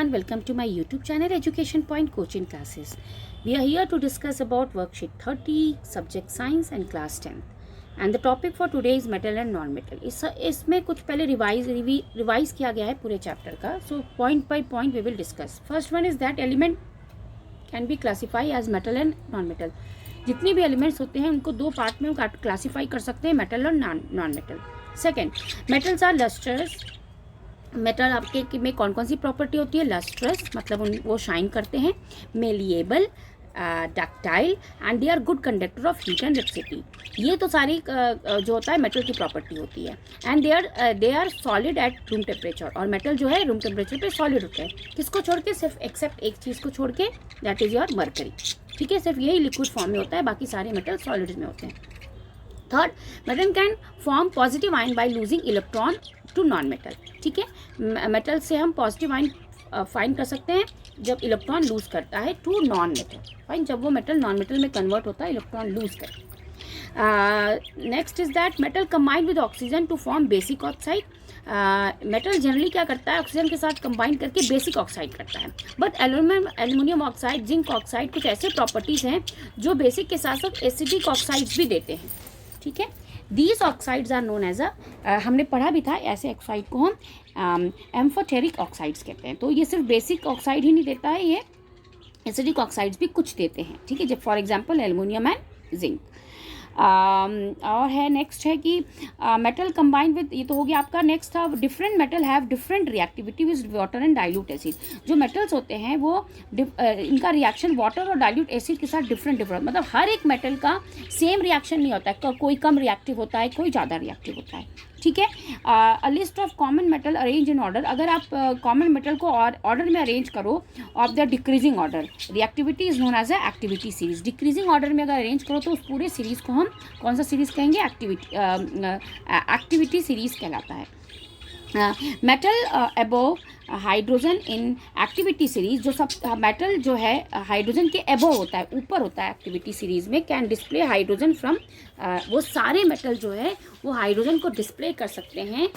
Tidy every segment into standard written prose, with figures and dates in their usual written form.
everyone, welcome to my YouTube channel Education Point Coaching Classes. We are here to discuss about worksheet 30, subject science and class 10th. And the topic for today is metal and non-metal. इसमें कुछ पहले revise किया गया है पूरे chapter का. So point by point we will discuss. First one is that element can be classified as metal and non-metal. जितनी भी एलिमेंट्स होते हैं उनको दो पार्ट में क्लासीफाई कर सकते हैं, मेटल और non metal. Second, metals are lustres. Metal आपके में कौन कौन सी प्रॉपर्टी होती है? लस्ट्रस मतलब वो शाइन करते हैं, malleable, ductile and they are good conductor of heat and electricity. ये तो सारी जो होता है मेटल की प्रॉपर्टी होती है. And they are solid at room temperature. और मेटल जो है रूम टेम्परेचर पे सॉलिड होते हैं. किसको छोड़ के? सिर्फ एक्सेप्ट एक चीज़ को छोड़ के, दैट इज़ योर मरकरी. ठीक है, सिर्फ यही लिक्विड फॉर्म में होता है, बाकी सारे मेटल सॉलिड्स में होते हैं. Third, metal can form positive ion by losing electron to non metal. ठीक है, मेटल से हम पॉजिटिव आयन फाइंड कर सकते हैं जब इलेक्ट्रॉन लूज करता है टू नॉन मेटल. फाइन, जब वो मेटल नॉन मेटल में कन्वर्ट होता है इलेक्ट्रॉन लूज कर. Next is that metal combined with oxygen to form basic oxide. Metal generally क्या करता है? ऑक्सीजन के साथ कंबाइन करके बेसिक ऑक्साइड करता है. But aluminium oxide, zinc oxide, कुछ ऐसे प्रॉपर्टीज़ हैं जो बेसिक के साथ साथ एसिडिक ऑक्साइड्स भी देते हैं. ठीक है, these oxides are known as हमने पढ़ा भी था, ऐसे ऑक्साइड को हम एम्फोटेरिक ऑक्साइड्स कहते हैं. तो ये सिर्फ बेसिक ऑक्साइड ही नहीं देता है, ये एसिडिक ऑक्साइड्स भी कुछ देते हैं. ठीक है, जब for example aluminium and zinc. और है नेक्स्ट है कि मेटल कंबाइंड विद, ये तो हो गया आपका. नेक्स्ट था different metal have different reactivity with water and dilute acid. जो मेटल्स होते हैं वो इनका रिएक्शन वाटर और डाइल्यूट एसिड के साथ डिफरेंट मतलब हर एक मेटल का सेम रिएक्शन नहीं होता है. कोई कम रिएक्टिव होता है, कोई ज़्यादा रिएक्टिव होता है. ठीक है, a list of common metal arrange in order. अगर आप कॉमन मेटल को ऑर्डर में अरेंज करो of the decreasing order, reactivity is known as a activity series. Decreasing order में अगर अरेंज करो तो उस पूरे सीरीज को हम कौन सा सीरीज कहेंगे? एक्टिविटी सीरीज कहलाता है. Metal above hydrogen in activity series. जो सब मेटल जो है हाइड्रोजन के अबोव होता है, ऊपर होता है एक्टिविटी सीरीज में, कैन डिस्प्ले हाइड्रोजन फ्रॉम. वो सारे मेटल जो है वो हाइड्रोजन को डिस्प्ले कर सकते हैं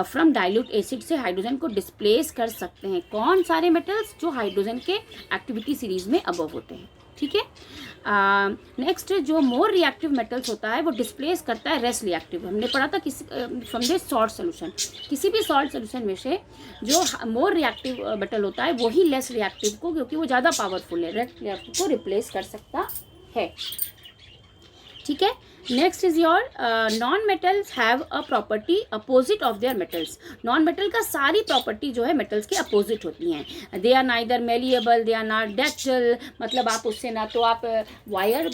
फ्रॉम डाइल्यूट एसिड से. हाइड्रोजन को डिस्प्लेस कर सकते हैं. कौन सारे मेटल्स? जो हाइड्रोजन के एक्टिविटी सीरीज में अबोव होते हैं. ठीक है, नेक्स्ट जो मोर रिएक्टिव मेटल्स होता है वो डिस्प्लेस करता है रेस्ट रिएक्टिव. हमने पढ़ा था किसी फ्रॉम द सॉल्ट सोल्यूशन. किसी भी सॉल्ट सोल्यूशन में से जो मोर रिएक्टिव मेटल होता है वही लेस रिएक्टिव को, क्योंकि वो ज़्यादा पावरफुल है, रेस्ट रिएक्टिव को रिप्लेस कर सकता है. ठीक है, next is your non metals have a property opposite of their metals. Non metal का सारी प्रॉपर्टी जो है मेटल्स के अपोजिट होती हैं. They are neither malleable, they are not ductile. मतलब आप उससे ना तो आप वायर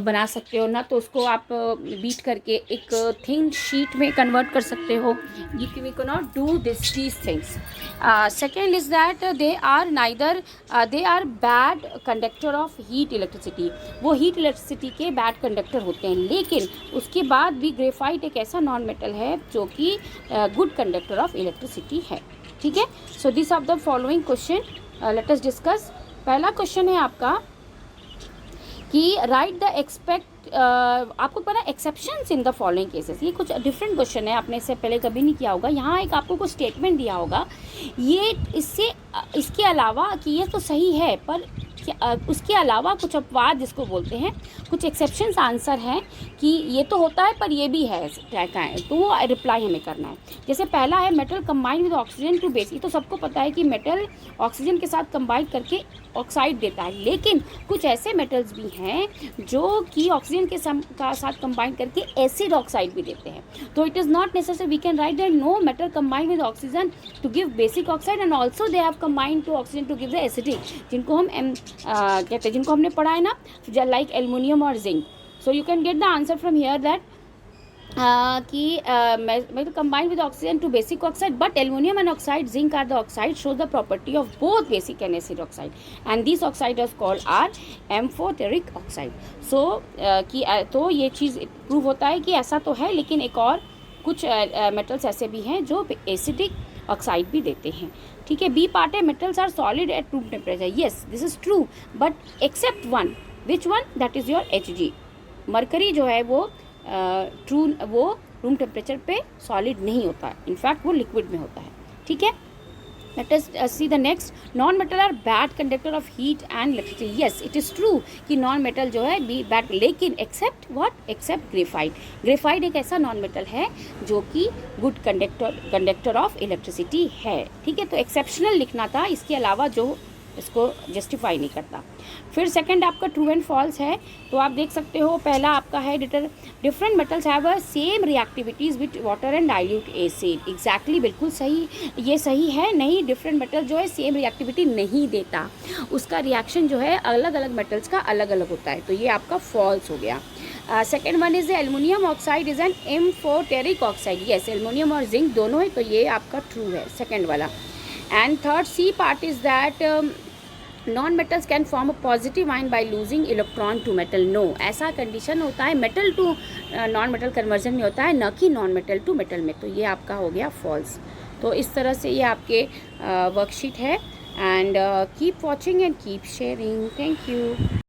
बना सकते हो, ना तो उसको आप बीट करके एक थिन शीट में कन्वर्ट कर सकते हो. We can not do these things. Second is that they are neither they are bad conductor of heat electricity. वो हीट इलेक्ट्रिसिटी के बैड कंडक्टर होते हैं. लेकिन उसके बाद भी ग्रेफाइट एक ऐसा नॉन मेटल है जो कि गुड कंडक्टर ऑफ इलेक्ट्रिसिटी है. ठीक है, so this of the following question let us discuss. पहला क्वेश्चन है आपका कि राइट द आपको पता है exceptions in the following cases. ये कुछ डिफरेंट क्वेश्चन है, आपने इससे पहले कभी नहीं किया होगा. यहाँ एक आपको कुछ स्टेटमेंट दिया होगा, ये इसके अलावा कि ये तो सही है पर उसके अलावा कुछ अपवाद जिसको बोलते हैं, कुछ एक्सेप्शंस आंसर हैं कि ये तो होता है पर ये भी है, तो वो रिप्लाई हमें करना है. जैसे पहला है metal combine with oxygen to base. ये तो सबको पता है कि मेटल ऑक्सीजन के साथ कंबाइन करके ऑक्साइड देता है. लेकिन कुछ ऐसे मेटल्स भी हैं जो कि ऑक्सीजन के साथ कंबाइन करके एसिड ऑक्साइड भी देते हैं. तो it is not necessary, we can write that no metal combine with oxygen to give basic oxide and also they have combined to oxygen to give the acidic, जिनको हम कहते हैं, जिनको हमने पढ़ा है ना, लाइक एल्युमिनियम और zinc. So you can get the answer from here that कि metal combined with oxygen to basic oxide, but aluminum and oxide, zinc are the oxide, shows the property of both basic and acid oxide, and these oxide is called are amphoteric oxide. So कि तो ये चीज़ prove होता है कि ऐसा तो है, लेकिन एक और कुछ मेटल्स ऐसे भी हैं जो एसिडिक ऑक्साइड भी देते हैं. ठीक है, बी पार्ट है metals are solid at room temperature. Yes, this is true, but except one. Which one? That is your Hg. Mercury जो है वो वो रूम टेम्परेचर पे सॉलिड नहीं होता है, इनफैक्ट वो लिक्विड में होता है. ठीक है, Let us see the next. Non-metal are bad conductor of heat and electricity. Yes, it is true कि non-metal जो है be bad, लेकिन except what? Except graphite. Graphite एक ऐसा non-metal है जो कि good conductor of electricity है. ठीक है, तो exceptional लिखना था, इसके अलावा जो इसको जस्टिफाई नहीं करता. फिर सेकंड आपका ट्रू एंड फॉल्स है. तो आप देख सकते हो पहला आपका है different metals have a same reactivities with water and dilute acid. Exactly बिल्कुल सही, ये सही है. नहीं, डिफरेंट मेटल जो है सेम रिएक्टिविटी नहीं देता, उसका रिएक्शन जो है अलग अलग मेटल्स का अलग अलग होता है. तो ये आपका फॉल्स हो गया. Second one is aluminium oxide is an amphoteric oxide. Yes, aluminium और जिंक दोनों है, तो ये आपका ट्रू है सेकेंड वाला. And third C part is that non metals can form a positive ion by losing electron to metal. No, ऐसा condition होता है metal to non metal conversion में होता है, न कि नॉन मेटल टू मेटल में. तो ये आपका हो गया फॉल्स. तो इस तरह से ये आपके वर्कशीट है. And keep watching and keep sharing. Thank you.